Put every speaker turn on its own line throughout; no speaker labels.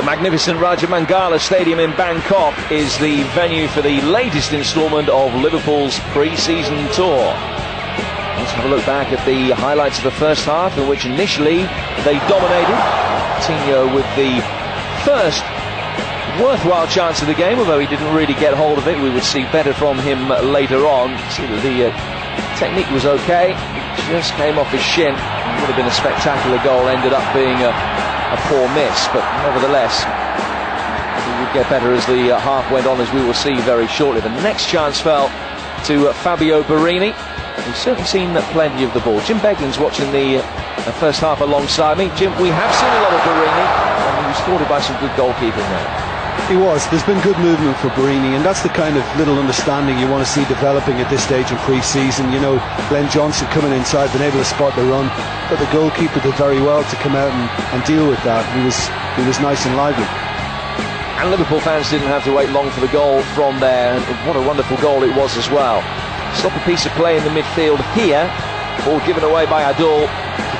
magnificent Rajamangala Stadium in Bangkok is the venue for the latest instalment of Liverpool's pre-season tour. Let's have a look back at the highlights of the first half, in which initially they dominated. Coutinho with the first worthwhile chance of the game, although he didn't really get hold of it. We would see better from him later on. See that the technique was okay, just came off his shin. It would have been a spectacular goal, ended up being a poor miss, but nevertheless he would get better as the half went on, as we will see very shortly. The next chance fell to Fabio Borini. We've certainly seen plenty of the ball. Jim Beglin's watching the first half alongside me. Jim, we have seen a lot of Borini, and he was thwarted by some good goalkeeping there.
He was. There's been good movement for Borini, and that's the kind of little understanding you want to see developing at this stage in pre-season. You know, Glenn Johnson coming inside, been able to spot the run, but the goalkeeper did very well to come out and deal with that. He was nice and lively.
And Liverpool fans didn't have to wait long for the goal from there. What a wonderful goal it was as well. Stop a piece of play in the midfield here. Ball given away by Adul.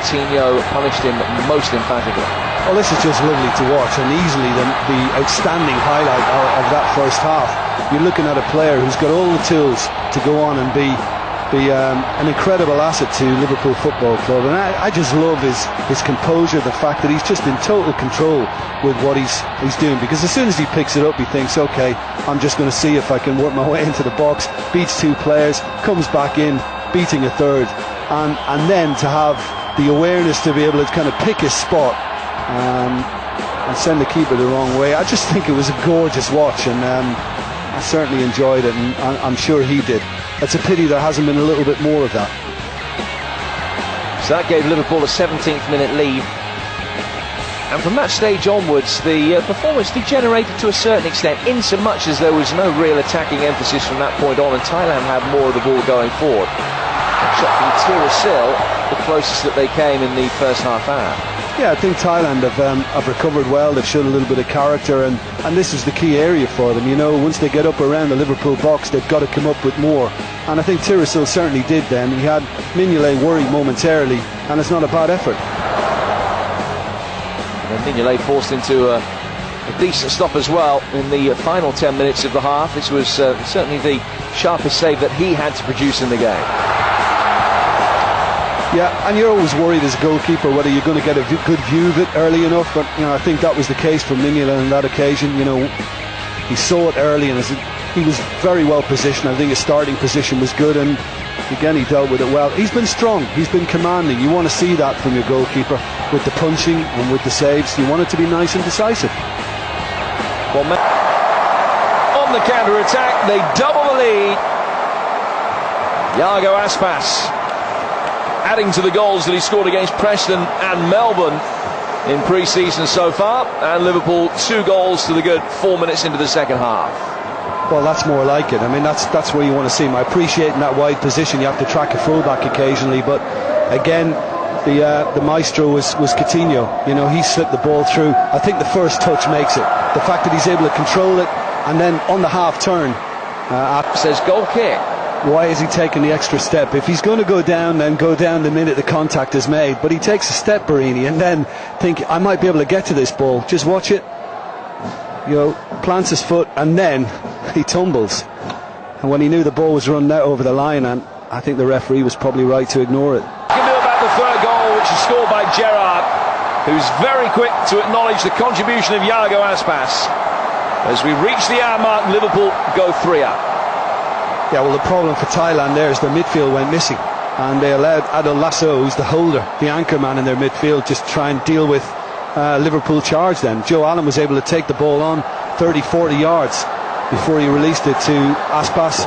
Coutinho punished him most emphatically.
Well, this is just lovely to watch, and easily the outstanding highlight of that first half. You're looking at a player who's got all the tools to go on and be an incredible asset to Liverpool Football Club, and I just love his composure, the fact that he's just in total control with what he's doing, because as soon as he picks it up he thinks, okay, I'm just going to see if I can work my way into the box, beats two players, comes back in, beating a third, and then to have the awareness to be able to kind of pick his spot and send the keeper the wrong way. I just think it was a gorgeous watch, and I certainly enjoyed it, and I'm sure he did. It's a pity there hasn't been a little bit more of that.
So that gave Liverpool a 17th minute lead, and from that stage onwards the performance degenerated to a certain extent, in so much as there was no real attacking emphasis from that point on, and Thailand had more of the ball going forward. Shot from Tirasil, the closest that they came in the first half hour.
Yeah, I think Thailand have recovered well. They've shown a little bit of character, and this is the key area for them. You know, once they get up around the Liverpool box, they've got to come up with more, and I think Tirasil certainly did then. He had Mignolet worried momentarily, and it's not a bad effort.
And then Mignolet forced into a decent stop as well in the final 10 minutes of the half. This was certainly the sharpest save that he had to produce in the game.
Yeah, and you're always worried as a goalkeeper whether you're going to get a good view of it early enough, but you know, I think that was the case for Mignolet on that occasion. You know, he saw it early, and he was very well positioned. I think his starting position was good, and again he dealt with it well. He's been strong, he's been commanding. You want to see that from your goalkeeper, with the punching and with the saves. You want it to be nice and decisive.
Well, on the counter-attack, they double the lead. Iago Aspas adding to the goals that he scored against Preston and Melbourne in pre-season so far, and Liverpool 2 goals to the good 4 minutes into the second half.
Well, that's more like it. I mean, that's where you want to see him. I appreciate in that wide position you have to track a fullback occasionally, but again the maestro was Coutinho. You know, he slipped the ball through. I think the first touch makes it. The fact that he's able to control it, and then on the half turn
says goal kick.
Why is he taking the extra step? If he's going to go down, then go down the minute the contact is made. But he takes a step, Borini, and then think, I might be able to get to this ball. Just watch it. You know, plants his foot, and then he tumbles. And when he knew the ball was run out over the line, and I think the referee was probably right to ignore it.
You can do about the third goal, which is scored by Gerrard, who's very quick to acknowledge the contribution of Iago Aspas. As we reach the hour mark, Liverpool go 3 up.
Yeah, well, the problem for Thailand there is their midfield went missing, and they allowed Adul Lasso, who's the holder, the anchor man in their midfield, just try and deal with Liverpool charge then. Joe Allen was able to take the ball on 30-40 yards before he released it to Aspas,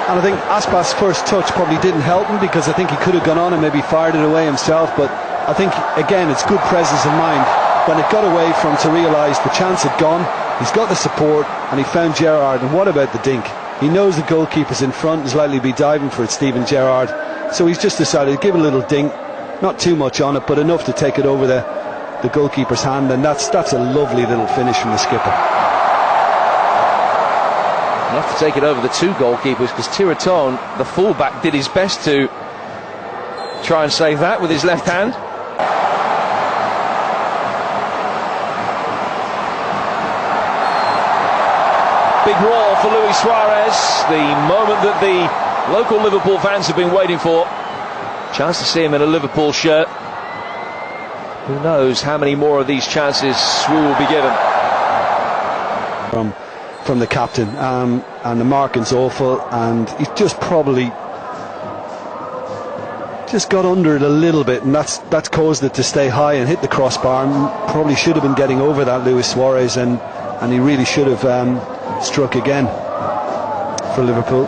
and I think Aspas' first touch probably didn't help him, because I think he could have gone on and maybe fired it away himself, but I think again it's good presence of mind when it got away from to realise the chance had gone. He's got the support, and he found Gerrard, and what about the dink? He knows the goalkeeper's in front, is likely to be diving for it, Steven Gerrard, so he's just decided to give it a little dink, not too much on it, but enough to take it over the goalkeeper's hand, and that's a lovely little finish from the skipper.
Enough to take it over the 2 goalkeepers, because Tiraton, the fullback, did his best to try and save that with his left hand. big roar for Luis Suarez, the moment that the local Liverpool fans have been waiting for. Chance to see him in a Liverpool shirt. Who knows how many more of these chances we will be given.
From the captain, and the marking's awful, and he's just probably just got under it a little bit, and that's caused it to stay high and hit the crossbar. And probably should have been getting over that, Luis Suarez, and he really should have struck again for Liverpool.